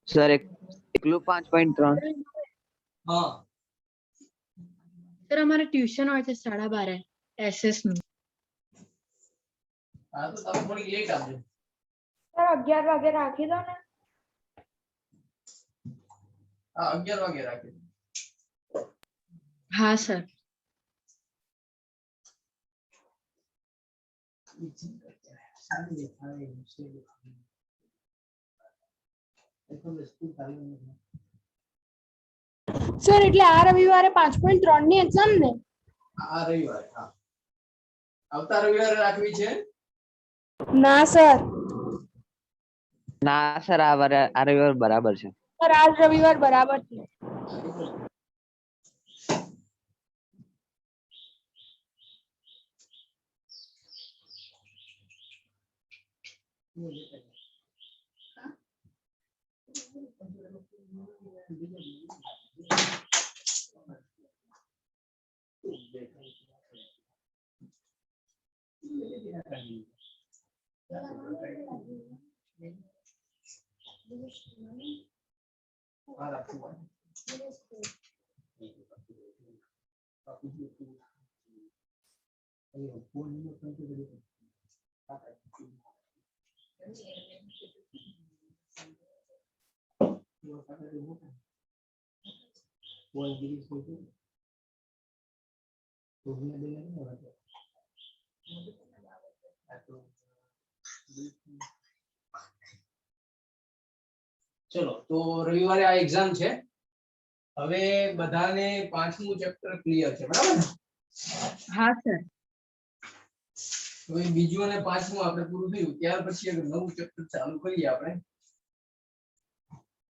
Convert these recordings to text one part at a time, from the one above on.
Sir એકલું 5.3 હા sir અમારે ટ્યુશન હોય છે 12:30 એસએસ નું. હા તો તમે થોડી લેટ આવજો. સર 11 વાગે રાખી દો ને. હા 11 વાગે રાખી દો. હા સર. સર એટલે આ રવિવારે 5.3 ની એક્ઝામ ને? આ રવિવારે હા. આવતા રવિવારે રાખવી છે? ના સર. ના સર આ રવિવાર બરાબર છે. સર આ રવિવાર બરાબર છે. ચલો તો રવિવારે આ એક્ઝામ છે. હવે બધાને પાંચમું ચેપ્ટર ક્લિયર છે બરાબર ને? હા સર. હવે બીજું અને પાંચમું આપણે પૂરું થયું ત્યાર પછી એક નવું ચેપ્ટર ચાલુ કરીએ આપણે.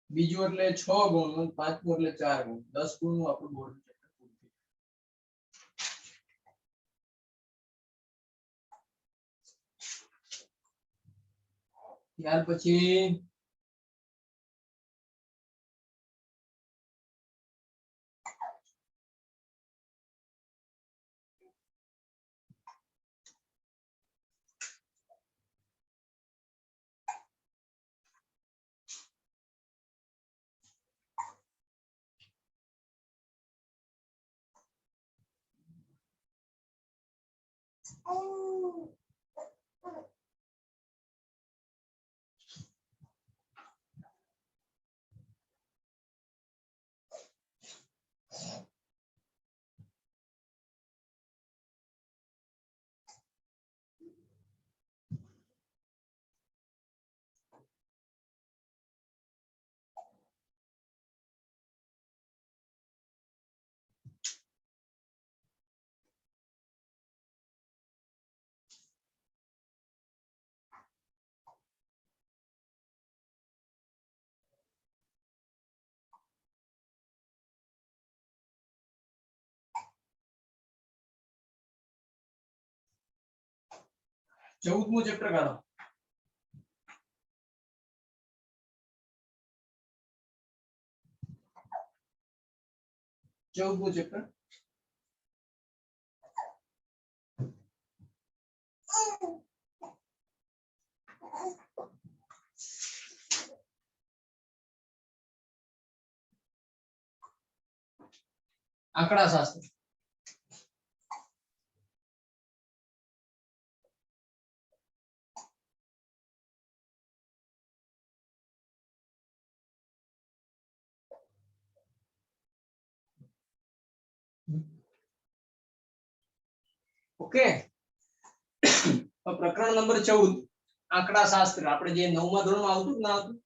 બીજું એટલે 6 ગુણનું, પાંચમું એટલે 4 ગુણ, 10 ગુણનું આપણું બોર્ડ ચેપ્ટર પૂરું થયું. ત્યાર પછી ચૌદમું ચેપ્ટર કાઢો. ચૌદમું ચેપ્ટર આંકડા શાસ્ત્ર. ઓકે પ્રકરણ નંબર 14 આંકડા શાસ્ત્ર. આપણે જે 9મા ધોરણમાં આવતું ના આવતું?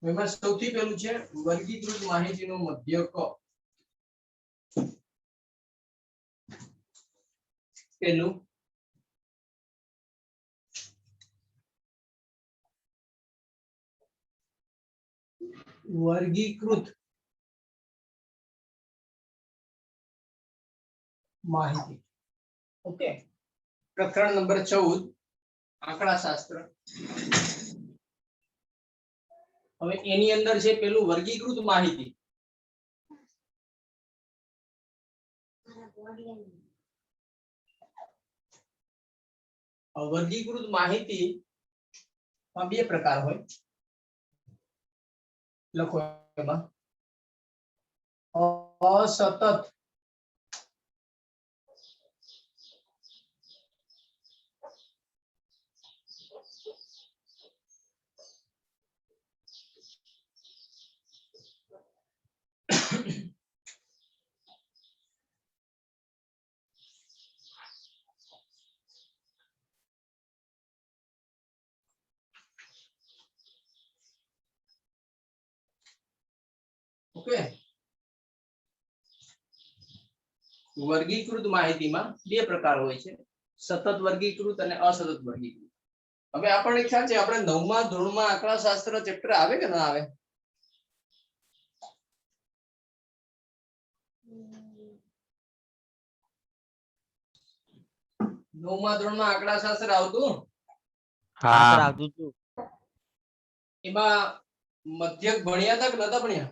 એમાં સૌથી પહેલું છે વર્ગીકૃત માહિતીનો મધ્યક. પહેલું વર્ગીકૃત માહિતી. ઓકે, પ્રકરણ નંબર 14 આંકડાશાસ્ત્ર. હવે એની અંદર છે પેલું વર્ગીકૃત માહિતી. વર્ગીકૃત માહિતી માં બે પ્રકાર હોય. લખો એમાં અસતત ઓકે. વર્ગીકૃત માહિતીમાં બે પ્રકાર હોય છે, સતત વર્ગીકૃત અને અસતત વર્ગીકૃત. હવે આપણને ખ્યાલ છે આપણે 9મા ધોરણમાં આંકડાશાસ્ત્ર ચેપ્ટર આવે કે ના આવે? નવમા ધોરણમાં આંકડાશાસ્ત્ર આવતું? હા સર આવતું હતું. એમાં મધ્યક ભણ્યા હતા કે નતા ભણ્યા?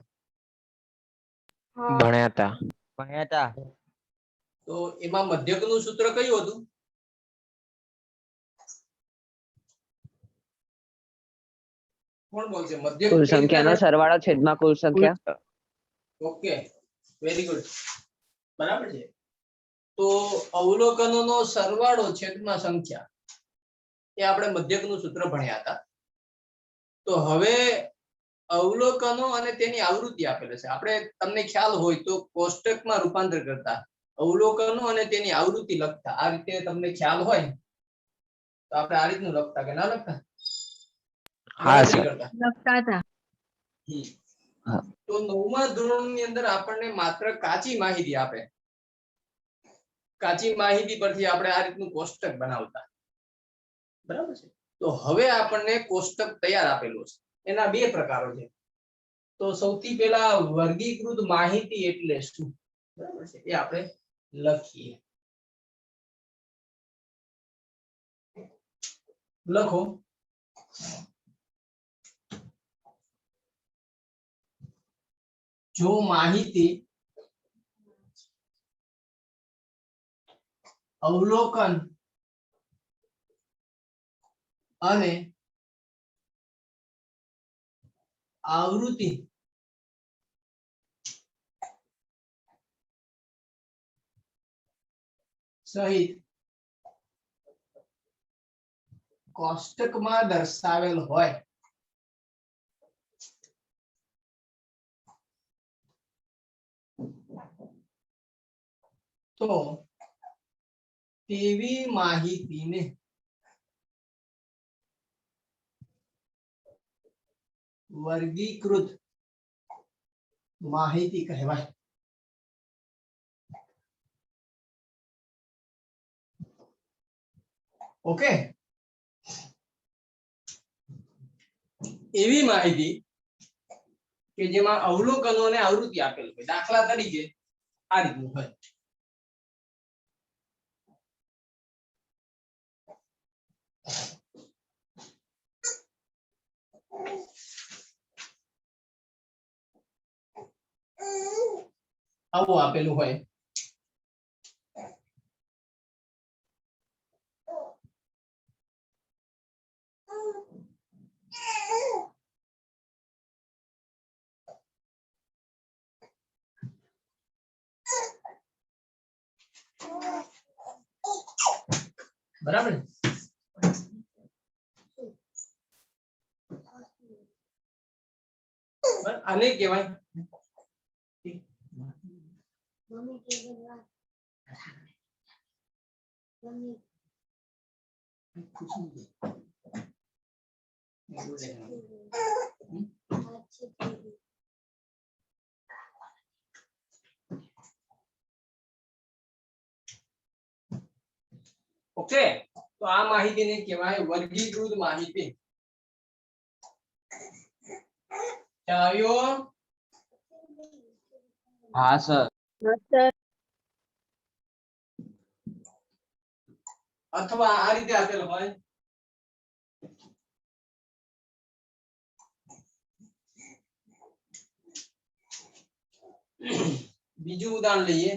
ભણ્યા હતા. તો એમાં મધ્યકનું સૂત્ર કયું હતું? કોણ બોલશે? મધ્યક કુલ સંખ્યાનો સરવાળો છેદમાં કુલ સંખ્યા. ઓકે, વેરી ગુડ, બરાબર છે. તો અવલોકનોનો સરવાળો છેદમાં સંખ્યા, એ આપણે મધ્યકનું સૂત્ર ભણ્યા હતા. તો હવે અવલોકનો અને તેની આવૃત્તિ આપેલ છે. આપણે તમને ખ્યાલ હોય તો કોષ્ટકમાં રૂપાંતર કરતા અવલોકનો અને તેની આવૃત્તિ લખતા. આ રીતે તમને ખ્યાલ હોય તો આપણે આ રીતનું લખતા કે ના લખતા? હા સર. લખતા હતા. તો 9મા ધોરણની અંદર આપણને માત્ર કાચી માહિતી આપે. કાચી માહિતી પરથી આપણે આ રીતનું કોષ્ટક બનાવતા, બરાબર છે. તો હવે આપણને કોષ્ટક તૈયાર આપેલું છે. એના બે પ્રકારો છે. તો સૌથી પહેલા વર્ગીકૃત માહિતી એટલે શું, બરાબર છે, એ આપણે લખીએ. લખો જો માહિતી અવલોકન અને આવૃત્તિ સહિત કોષ્ટકમાં દર્શાવેલ હોય તો તેવી માહિતીને વર્ગીકૃત માહિતી કહેવાય. ઓકે, એવી માહિતી કે જેમાં અવલોકનો અને આવૃત્તિ આપેલ હોય. દાખલા તરીકે આ રીતનું હોય. આવું આપેલું હોય. બરાબર. આને કહેવાય ઓકે. તો આ માહિતીને કહેવાય વર્ગીકૃત માહિતી. આવ્યો? હા સર. સર અથવા આ રીતે આપેલ હોય બીજું ઉદાહરણ લઈએ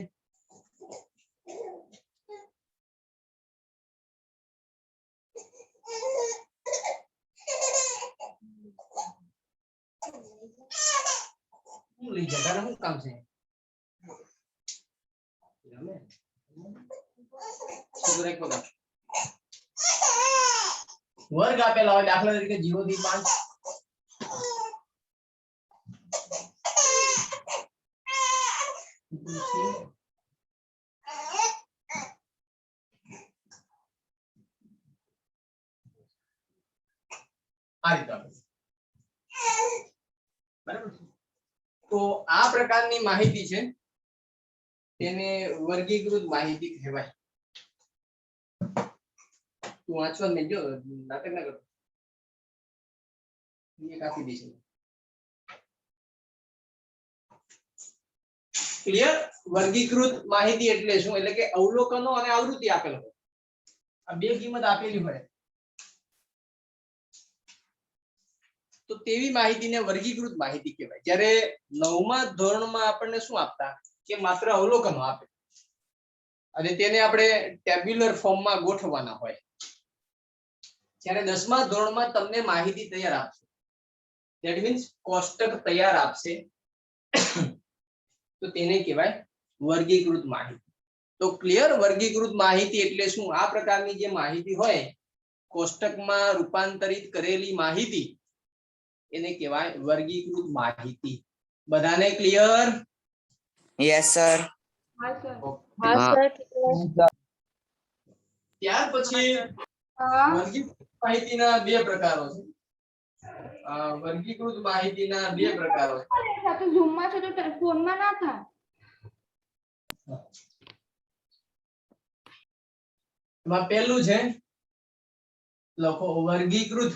હું લઈ જતા શું કામ છે વર્ગ આપેલા હોય દાખલા તરીકે 0 થી 5 આ રીતે બરાબર છે તો આ પ્રકારની માહિતી છે તેને વર્ગીકૃત માહિતી કહેવાય તું વાંચવા મેં જો નાટક ના કરતો એ કાપી દઈશ ક્લિયર વર્ગીકૃત માહિતી એટલે શું એટલે કે અવલોકનો અને આવૃત્તિ આપેલ હોય આ બે કિંમત આપેલી હોય તો તેવી માહિતીને વર્ગીકૃત માહિતી કહેવાય જ્યારે 9મા ધોરણમાં આપણને શું આપતા કે માત્ર અવલોકનો આપે અને તેને આપણે ટેબ્યુલર ફોર્મમાં ગોઠવવાના હોય જ્યારે 10મા ધોરણમાં તમને માહિતી તૈયાર આપશે ધેટ મીન્સ કોષ્ટક તૈયાર આપશે તો તેને કહેવાય વર્ગીકૃત માહિતી તો ક્લિયર વર્ગીકૃત માહિતી એટલે શું આ પ્રકારની જે માહિતી હોય કોષ્ટકમાં રૂપાંતરિત કરેલી માહિતી એને કહેવાય વર્ગીકૃત માહિતી બધાને ક્લિયર યસ સર હા સર ત્યાર પછી વર્ગીકૃત માહિતીના બે પ્રકારો છે વર્ગીકૃત માહિતીના બે પ્રકારો છે તો ઝૂમ માં છે તો ફોનમાં ના થાય એમાં પહેલું છે લખો વર્ગીકૃત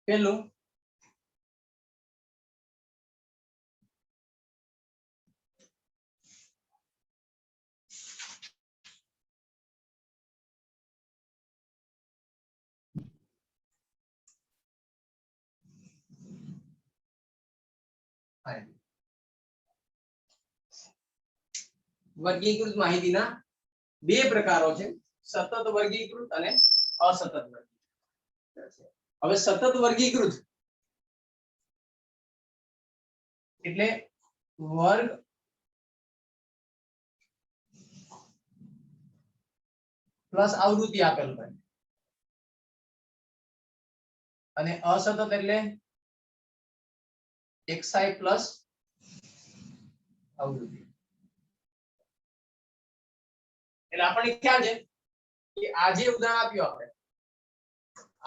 પહેલું વર્ગીકૃત માહિતીના બે પ્રકારો છે સતત વર્ગીકૃત અને અસતત વર્ગીકૃત હવે સતત વર્ગીકૃત એટલે વર્ગ પ્લસ આવૃત્તિ આપેલ હોય અને અસતત એટલે xi પ્લસ આવૃત્તિ એટલે આપણને ખ્યાલ છે કે આ જે ઉદાહરણ આપ્યું આપણે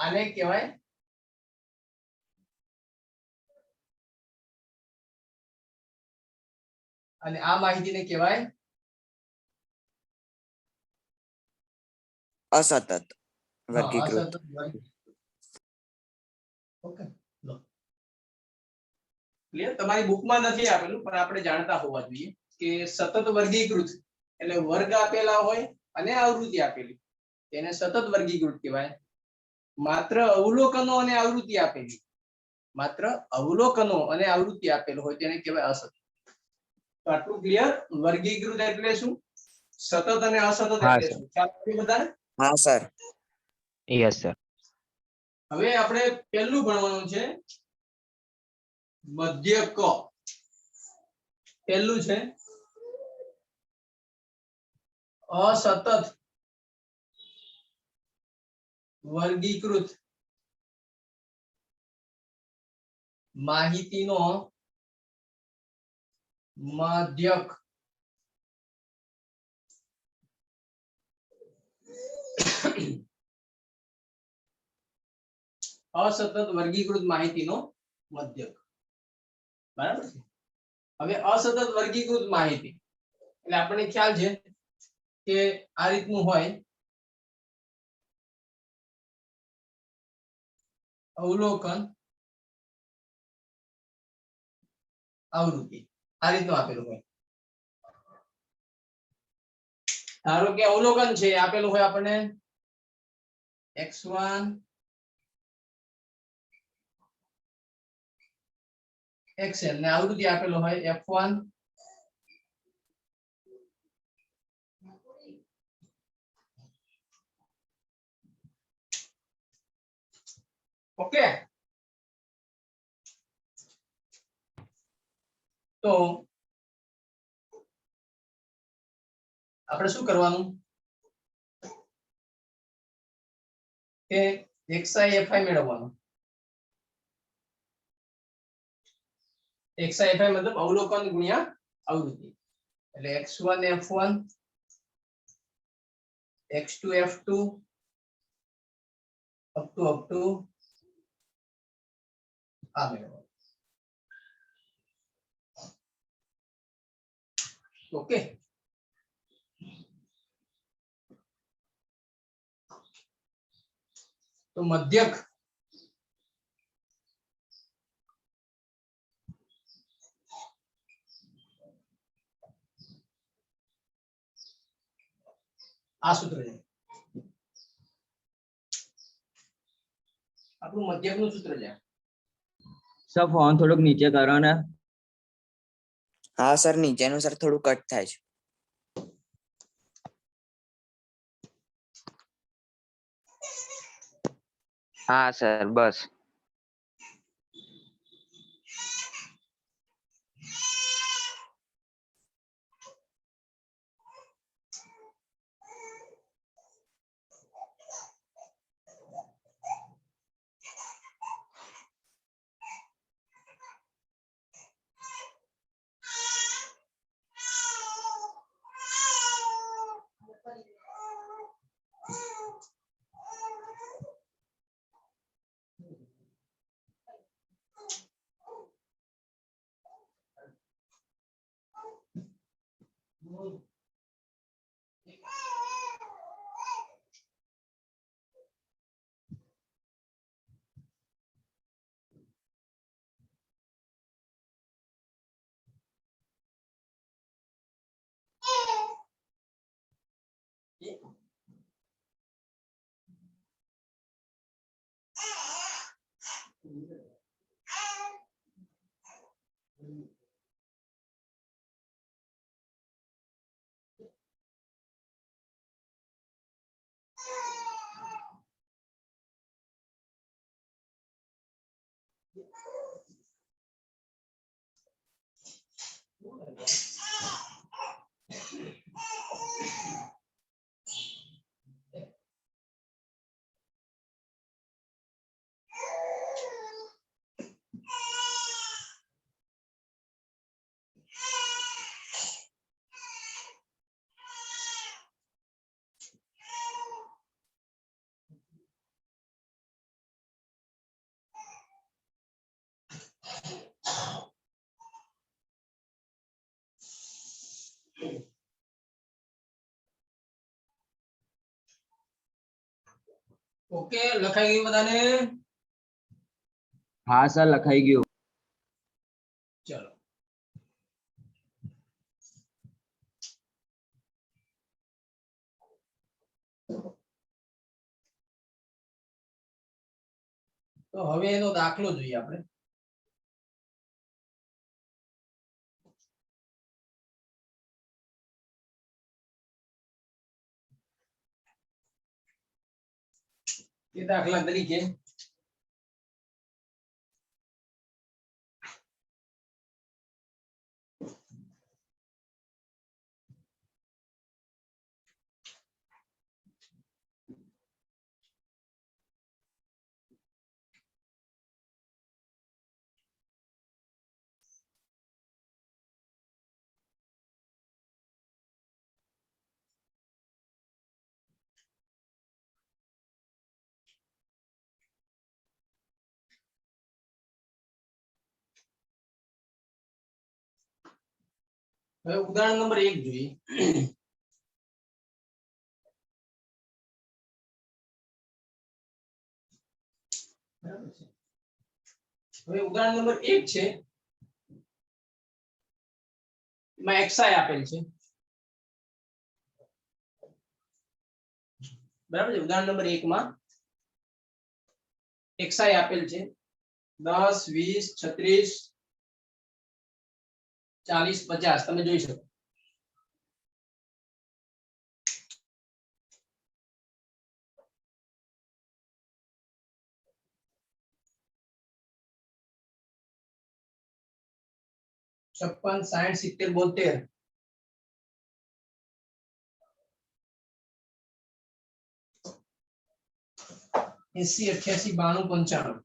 આને કહેવાય અને આ માહિતીને કહેવાય અસતત વર્ગીકૃત ઓકે લો ક્લિયર તમારી બુકમાં નથી આપેલું પણ આપણે જાણતા હોવા જોઈએ કે સતત વર્ગીકૃત એટલે વર્ગ આપેલા હોય અને આવૃત્તિ આપેલી તેને સતત વર્ગીકૃત કહેવાય માત્ર અવલોકનો અને આવૃત્તિ આપેલી માત્ર અવલોકનો અને આવૃત્તિ આપેલ હોય તેને કહેવાય અસતત તો આટલું ક્લિયર વર્ગીકૃત એટલે શું સતત અને અસતત એટલે શું ખ્યાલ આવ્યો બધાને હા સર યસ સર હવે આપણે પહેલું ભણવાનું છે મધ્યક પહેલું છે અસતત વર્ગીકૃત માહિતીનો મધ્યક અસતત વર્ગીકૃત માહિતીનો મધ્યક બરાબર છે હવે અસતત વર્ગીકૃત માહિતી એટલે આપણને ખ્યાલ છે કે આ રીતનું હોય અવલોકન આવૃત્તિ આ રીતનું આપેલું હોય ધારો કે અવલોકન છે આપેલું હોય આપણને x1 xn ને આવૃત્તિ આપેલો હોય f1 ઓકે તો આપણે શું કરવાનું કે xi fi મેળવવાનું xi fi મતલબ અવલોકન ગુણ્યા આવૃત્તિ એટલે x1 f1 x2 f2 up to આ મેળવવાનું ઓકે તો મધ્યક આ સૂત્ર છે આપણું મધ્યકનું સૂત્ર છે સર ફોન થોડુંક નીચે કરો ને હા સર નીચેનું સર થોડું કટ થાય છે હા સર બસ ઓકે લખાઈ ગયું બધાને હા સર લખાઈ ગયું ચલો તો હવે એનો દાખલો જોઈએ આપણે એ દાખલા તરીકે હવે ઉદાહરણ નંબર 1 જોઈએ બરાબર છે હવે ઉદાહરણ નંબર 1 છે, એમાં xi આપેલ છે, બરાબર છે. ઉદાહરણ નંબર 1 માં xi આપેલ છે 10 20 36 40 50 તમે જોઈ શકો. છપ્પન 60 70 72 80 88 92 95.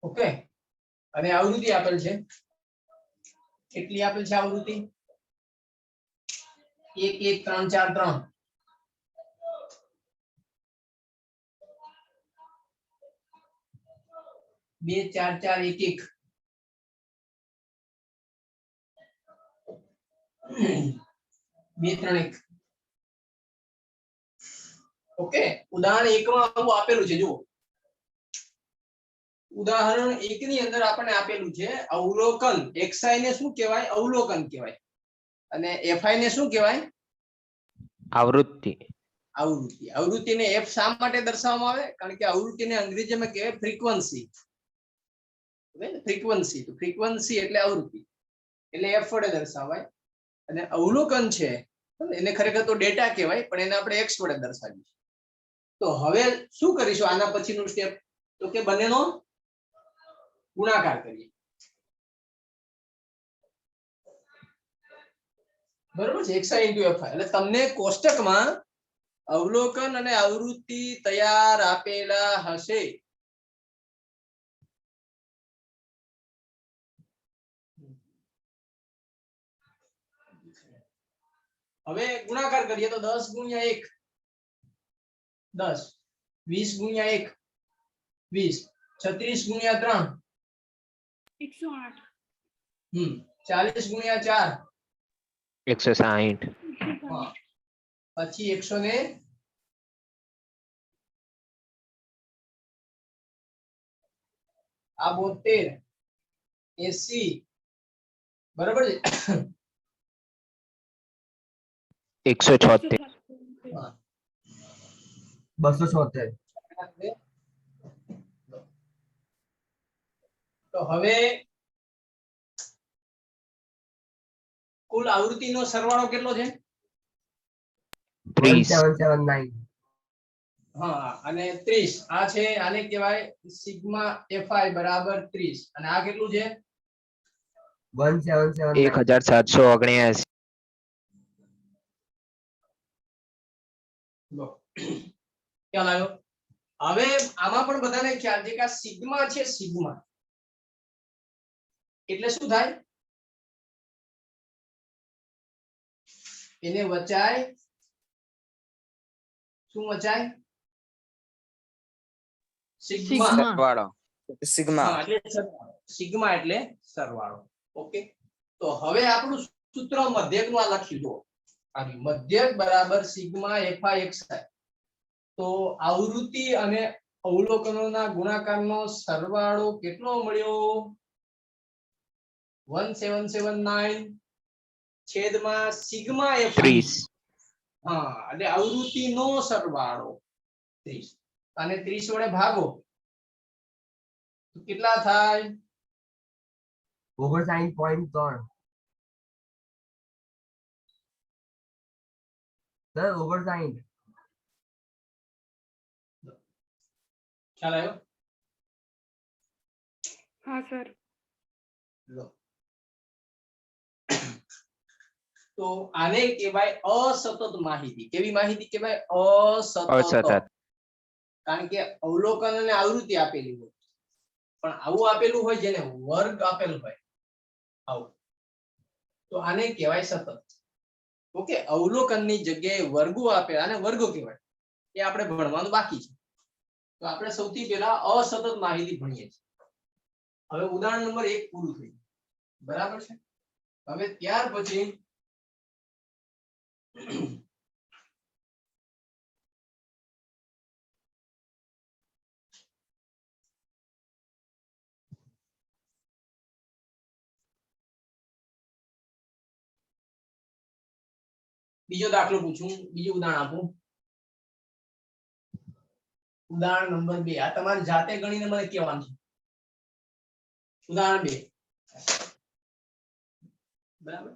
ઓકે, અને આવૃત્તિ આપેલ છે, કેટલી આપેલ છે આવૃત્તિ? 1 1 3 4 3, 2 4 4 1 1, 2 3 1. ઓકે, ઉદાહરણ 1 માં આવું આપેલું છે. જુઓ, ઉદાહરણ 1 ની અંદર આપણને આપેલું છે અવલોકન. xi ને શું કહેવાય? અવલોકન કહેવાય. અને fi ને શું કહેવાય? આવૃત્તિ. આવૃત્તિ. આવૃત્તિને f શા માટે દર્શાવવામાં આવે? કારણ કે આવૃત્તિને અંગ્રેજીમાં કહેવાય ફ્રીક્વન્સી. ફ્રીક્વન્સી, તો ફ્રીક્વન્સી એટલે આવૃત્તિ, એટલે f વડે દર્શાવાય. અને અવલોકન છે એને ખરેખર તો ડેટા કહેવાય, પણ એને આપણે x વડે દર્શાવીએ. તો હવે શું કરીશું આના પછીનું સ્ટેપ? તો કે બંનેનો ગુણાકાર કરીએ. બરોબર છે, xi * fi. એટલે તમને કોષ્ટકમાં અવલોકન અને આવૃત્તિ તૈયાર આપેલા હશે. હવે ગુણાકાર કરીએ તો 10 ગુણ્યા 1 10, 20 ગુણ્યા 1 20, 36 ગુણ્યા 3 108. 40 ગુણ્યા 4 160. હા, પછી 100 ને આ 72 80, બરાબર છે. 176. હા, 276. તો હવે કુલ આવૃત્તિનો સરવાળો કેટલો છે? 30. 1779. હા, અને 30 આ છે, આને કહેવાય સિગ્મા fi બરાબર 30. અને આ કેટલું છે? 1779. 1779. લો, ખ્યાલ આવ્યો? હવે આમાં પણ બધાને ખ્યાલ છે કે આ સિગ્મા છે, સિગ્મા એટલે શું થાય? એને વચાય, શું વચાય? સિગ્મા. સિગ્મા. સરવાળો. સિગ્મા. હા, એટલે સરવાળો. સિગ્મા એટલે સરવાળો. ઓકે, તો હવે આપણું સૂત્ર મધ્યકનું આ લખી દો. આ મધ્યક બરાબર સિગ્મા fi xi. તો આવૃત્તિ અને અવલોકનોના ગુણાકારનો સરવાળો કેટલો મળ્યો? 1779 છેદમાં સિગ્મા fi. 30. હા, એટલે આવૃત્તિનો સરવાળો 30. અને 30 વડે ભાગો તો કેટલા થાય? 59.3. સર 59. ખ્યાલ આવ્યો? હા સર. લો, તો આને કહેવાય અસતત માહિતી. કેવી માહિતી કહેવાય? અસતત. કારણ કે અવલોકન અને આવૃત્તિ આપેલી હોય, પણ આવું આપેલું હોય જેને વર્ગ આપેલું હોય આવું, તો આને કહેવાય સતત. ઓકે, અવલોકનની જગ્યાએ વર્ગો આપે, આને વર્ગો કહેવાય. એ આપણે ભણવાનું બાકી છે. તો આપણે સૌથી પહેલા અસતત માહિતી ભણીએ છીએ. હવે ઉદાહરણ નંબર 1 પૂરું થયું, બરાબર છે. હવે ત્યાર પછી બીજો દાખલો પૂછું, બીજું ઉદાહરણ આપું. ઉદાહરણ નંબર 2. આ તમારે જાતે ગણીને મને કહેવાનું છે. ઉદાહરણ 2. બરાબર.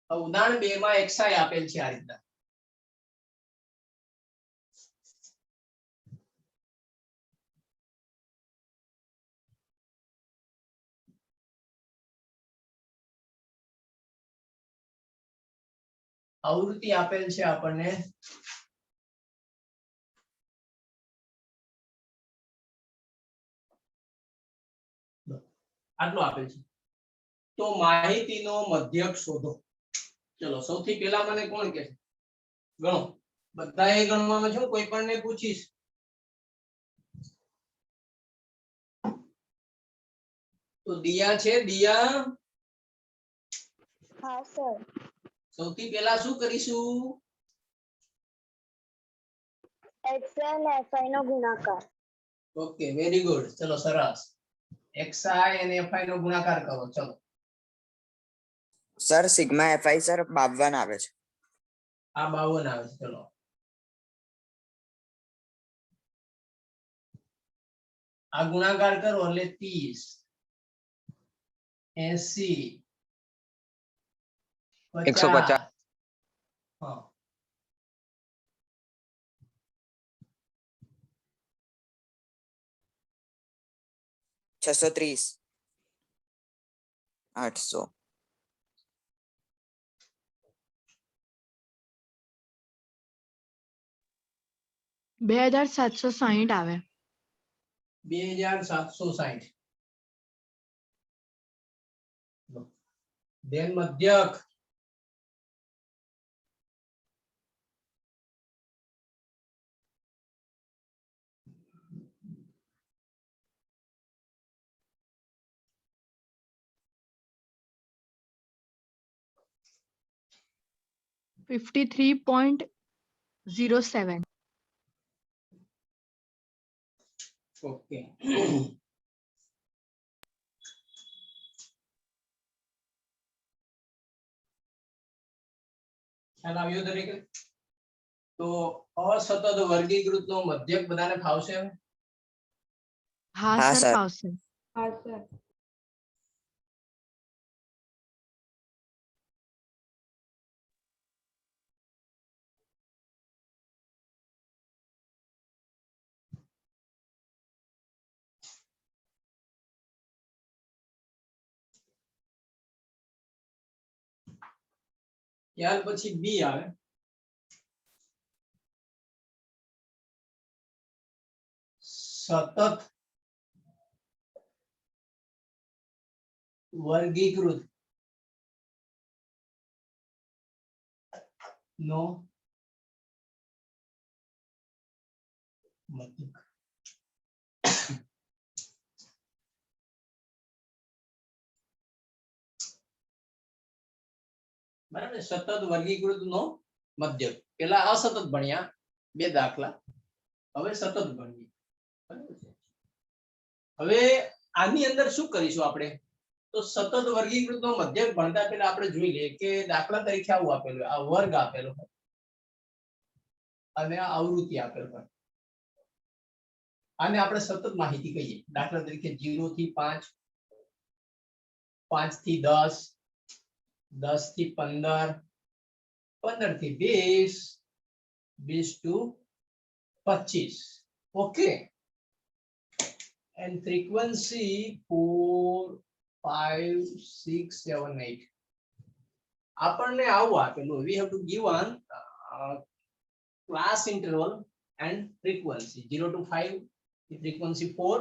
હવે ઉદાહરણ 2 માં xi આપેલ છે આ રીતના. આવૃત્તિ આપેલ છે આપણને આટલું આપેલ છે. તો માહિતીનો મધ્યક શોધો. ચલો સૌથી પહેલા મને કોણ કહે છે? ગણો. બધાએ ગણવામાં છું, કોઈ પણ ને પૂછીશ. તો દિયા છે. દિયા, હા સર. સૌથી પહેલા શું કરીશું? xi અને fi નો ગુણાકાર. Okay, very good. ચલો સરસ. xi અને fi નો ગુણાકાર કરો. ચલો સર સિગ્મા fi સર 52 આવે છે. આ 52 આવે છે. ચલો આ ગુણાકાર કરો એટલે 30 80 150. હા, $630 800 2760 આવે. 2760. ધ્યાન મધ્યક $53.07. ઓકે. ખ્યાલ આવ્યો દરેક? તો અસતત વર્ગીકૃત નો મધ્યક બધાને ફાવશે? હા હા, સર સર. ફાવશે. હા સર. ત્યાર પછી બી આવે. સતત વર્ગીકૃત નો મધ્યક. બરાબર. સતત વર્ગીકૃત નો મધ્યક. પેલા અસતત ભણ્યા 2 દાખલા, હવે સતત ભણીએ. બરાબર છે. હવે આની અંદર શું કરીશું આપણે? તો સતત વર્ગીકૃત નો મધ્યક ભણતા પહેલા આપણે જોઈ લઈએ કે દાખલા તરીકે આવું આપેલું, આ વર્ગ આપેલો હોય અને આ આવૃત્તિ આપેલ હોય. આને આપણે સતત માહિતી કહીએ. દાખલા તરીકે 0 થી 5, 5 થી 10, 10 થી 15, 15 થી 20, 20 to 25. Okay. And frequency 4, 5, 6, 7, 8. આપણને આવું આપેલું. We have to give one class interval and frequency. 0 to 5 frequency 4,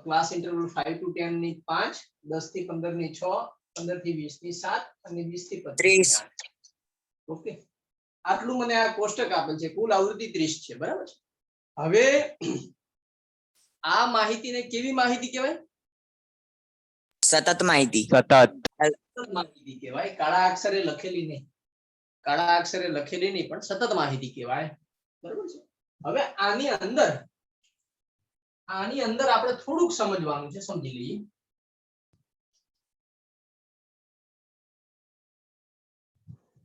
class interval 5 to 10 ની 5, 10 થી 15 ની 6, 15 થી 20 ની 7 અને 20 થી 25 ની 8. ઓકે, આટલું મને આ કોષ્ટક આપેલ છે. કુલ આવૃત્તિ 30 છે. બરાબર છે. હવે આ માહિતીને કેવી માહિતી કહેવાય? સતત માહિતી. સતત. સતત માહિતી કહેવાય. કાળા અક્ષરે લખેલી નહીં, કાળા અક્ષરે લખેલી નહીં, પણ સતત માહિતી કહેવાય. બરાબર છે. હવે આની અંદર આપણે થોડુંક સમજવાનું છે, સમજી લઈએ.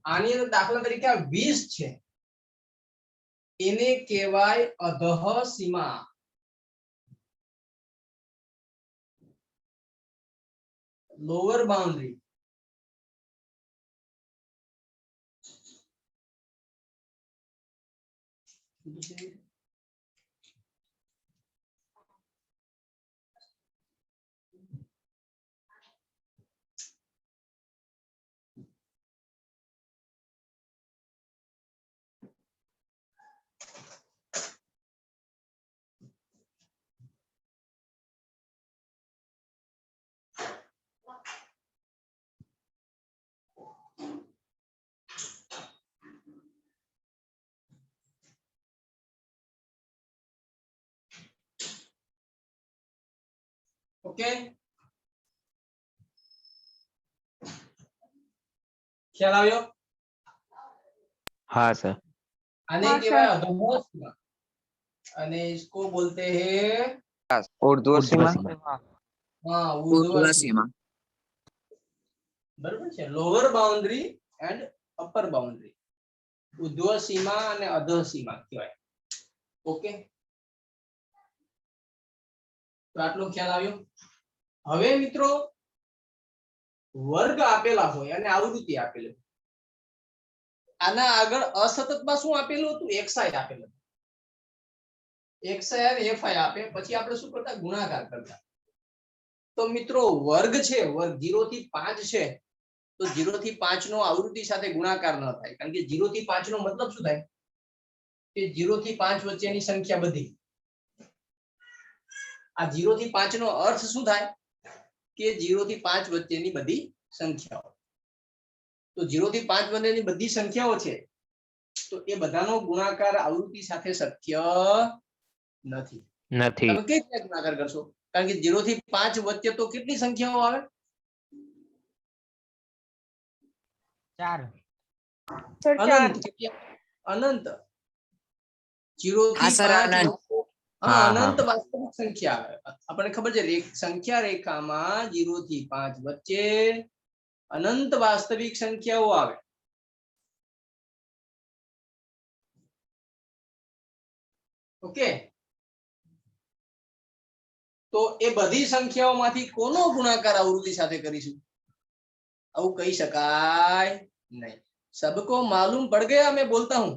આની અંદર દાખલા તરીકે આ 20 છે, એને કહેવાય અધઃ સીમા. Lower boundary. ઓકે, ખ્યાલ આવ્યો? हाँ सर. आने हाँ, के बाद अधोह सीमा, અને इसको बोलते हैं ઉર્ધ્વ સીમા हाँ ઉર્ધ્વ ऊर्ध्व सीमा. સીમા બરાબર છે. Lower boundary and upper boundary, ઉર્ધ્વ સીમા અને અધઃ સીમા કહેવાય. ઓકે, તો આટલો ખ્યાલ આવ્યો. હવે મિત્રો વર્ગ આપેલા હોય અને આવૃત્તિ આપેલી હોય, આના આગળ અસતતમાં શું આપેલું હતું? xi આપેલું. xi અને fi આપે, પછી આપણે શું કરતા? ગુણાકાર કરતા. તો મિત્રો વર્ગ છે, વર્ગ 0 થી 5 છે, તો 0 થી 5 નો આવૃત્તિ સાથે ગુણાકાર ન થાય, કારણ કે 0 થી 5 નો મતલબ શું થાય? કે 0 થી 5 વચ્ચેની સંખ્યા બધી. આ 0 થી 5 નો અર્થ શું થાય? કે 0 થી 5 વચ્ચેની બધી સંખ્યાઓ. તો 0 થી 5 વચ્ચેની બધી સંખ્યાઓ છે, તો એ બધાનો ગુણાકાર આવૃત્તિ સાથે શક્ય નથી. નથી. તમે કઈ રીતે ગુણાકાર કરશો? કારણ કે 0 થી 5 વચ્ચે તો કેટલી સંખ્યાઓ આવે? 4. સર 4. અનંત. કેટલી? અનંત. 0 હા થી સર, 5 અનંત. હા, હા, અનંત વાસ્તવિક સંખ્યા આવે. આપણને ખબર છે સંખ્યા રેખામાં 0 થી 5 વચ્ચે અનંત વાસ્તવિક સંખ્યાઓ આવે. ઓકે, તો એ બધી સંખ્યાઓમાંથી કોનો ગુણાકાર આવૃત્તિ સાથે કરીશું? આવું કહી શકાય નહીં. સબકો માલુમ પડ ગયા मैं बोलता हूं?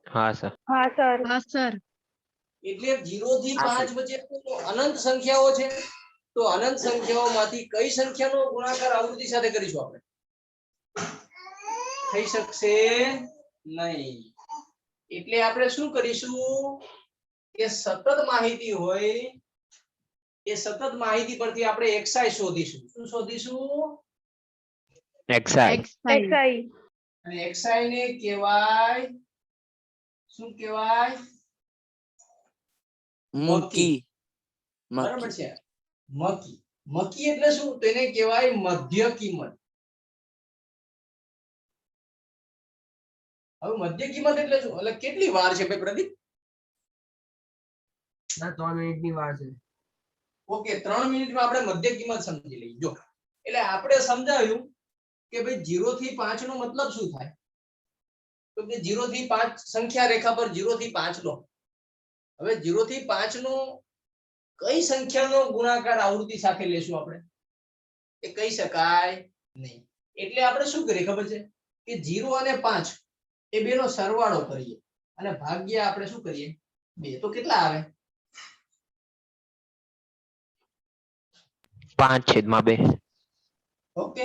हाँ सर. હા સર. હા સર. એટલે 0 થી હા, 5 વચ્ચે તો અનંત સંખ્યાઓ છે, તો અનંત સંખ્યાઓમાંથી કઈ સંખ્યાનો ગુણાકાર આવૃત્તિ સાથે કરીશું આપણે? થઈ શકશે નહીં. એટલે આપણે શું કરીશું કે સતત માહિતી હોય, એ સતત માહિતી પરથી આપણે xi શોધીશું. શું શોધીશું? XI. XI. xi. અને xi ને કહેવાય શું કહેવાય? મૂકી બરાબર છે. મકી. મકી એટલે શું? તો એને કહેવાય મધ્ય કિંમત. હવે મધ્ય કિંમત એટલે શું? એટલે કેટલી વાર છે ભાઈ પ્રદીપ? 3 મિનિટની વાર છે. ઓકે, 3 મિનિટમાં આપણે મધ્ય કિંમત સમજી લઈએ. જો એટલે આપણે સમજાવ્યું કે ભાઈ 0 થી 5 નો મતલબ શું થાય? તો કે 0 થી 5 સંખ્યા રેખા પર 0 થી 5 લો. હવે 0 થી 5 નો કઈ સંખ્યાનો ગુણાકાર આવૃત્તિ સાથે લેશું આપણે? એ કહી શકાય નહીં. એટલે આપણે શું કરીએ ખબર છે? કે 0 અને 5 એ બેનો સરવાળો કરીએ અને ભાગ્યા આપણે શું કરીએ? 2. તો કેટલા આવે? 5/2. ઓકે,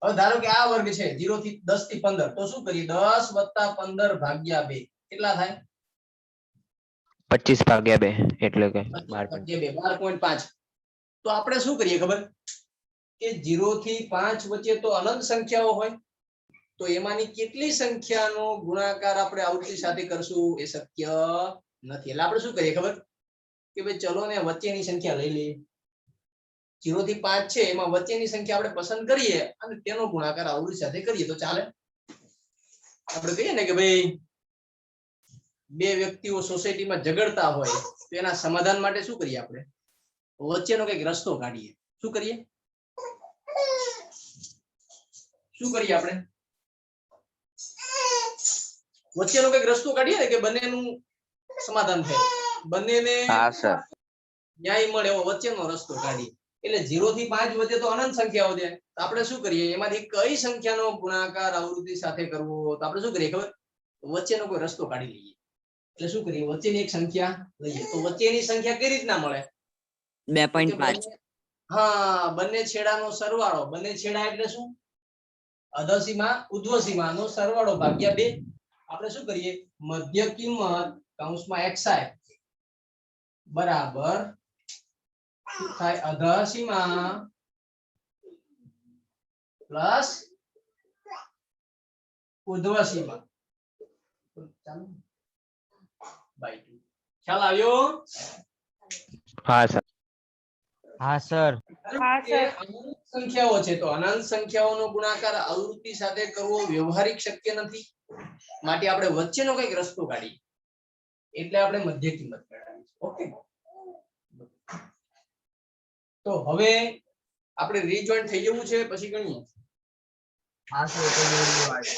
હવે ધારો કે આ વર્ગ છે 0 થી 10 થી 15, તો શું કરીએ? 10 + 15 ભાગ્યા 2 કેટલા થાય? 25/2 એટલે કે 12. 12.5. તો આપણે શું કરીએ ખબર? કે 0 થી 5 વચ્ચે તો અનંત સંખ્યાઓ હોય, તો એમાંની કેટલી સંખ્યાનો ગુણાકાર આપણે આવૃત્તિ સાથે કરશું? એ શક્ય નથી. એટલે આપણે શું કરીએ ખબર? કે ભાઈ ચલો ને વચ્ચેની સંખ્યા લઈ લઈએ. 0 થી 5 છે, એમાં વચ્ચેની સંખ્યા આપણે પસંદ કરીએ અને તેનો ગુણાકાર આવૃત્તિ સાથે કરીએ તો ચાલે. આપણે કહીએ ને કે ભાઈ બે વ્યક્તિઓ સોસાયટીમાં ઝઘડતા હોય, તો એના સમાધાન માટે શું કરીએ આપણે? વચ્ચેનો કંઈક રસ્તો કાઢીએ. શું કરીએ? શું કરીએ આપણે? વચ્ચેનો કઈક રસ્તો કાઢીએ ને કે બંનેનું સમાધાન થાય, બંનેને હા સર ન્યાય મળે એવો વચ્ચેનો રસ્તો કાઢીએ. એટલે 0 થી 5 વચ્ચે તો અનંત સંખ્યાઓ છે. તો આપણે શું કરીએ, એમાંથી કઈ સંખ્યાનો ગુણાકાર આવૃત્તિ સાથે કરવો, તો આપણે શું કરીએ ખબર, વચ્ચેનો કોઈ રસ્તો કાઢી લઈએ. એટલે શું કરીએ, વચ્ચેની એક સંખ્યા લઈએ. તો વચ્ચેની સંખ્યા કઈ રીતના મળે? 2.5. હા, બંને છેડાનો સરવાળો. બંને છેડા એટલે શું? અધસીમા ઉધ્વસીમાનો સરવાળો ભાગ્યા 2. આપણે શું કરીએ, મધ્ય કિંમત કૌંસમાં xi બરાબર શું થાય, અધસીમા પ્લસ ઉધ્વસીમા બાય 2. ખ્યાલ આવ્યો? હા સર. હા સર. કે અનંત સંખ્યાઓ છે તો અનંત સંખ્યાઓનો ગુણાકાર આવૃત્તિ સાથે કરવો વ્યવહારિક શક્ય નથી, માટે આપણે વચ્ચેનો કઈક રસ્તો કાઢીએ. એટલે આપણે મધ્ય કિંમત મેળવીએ. ઓકે, તો હવે આપણે રીજોઈન્ટ થઈ જવું છે, પછી ગણીએ. હા સર તો જોડની વાર છે.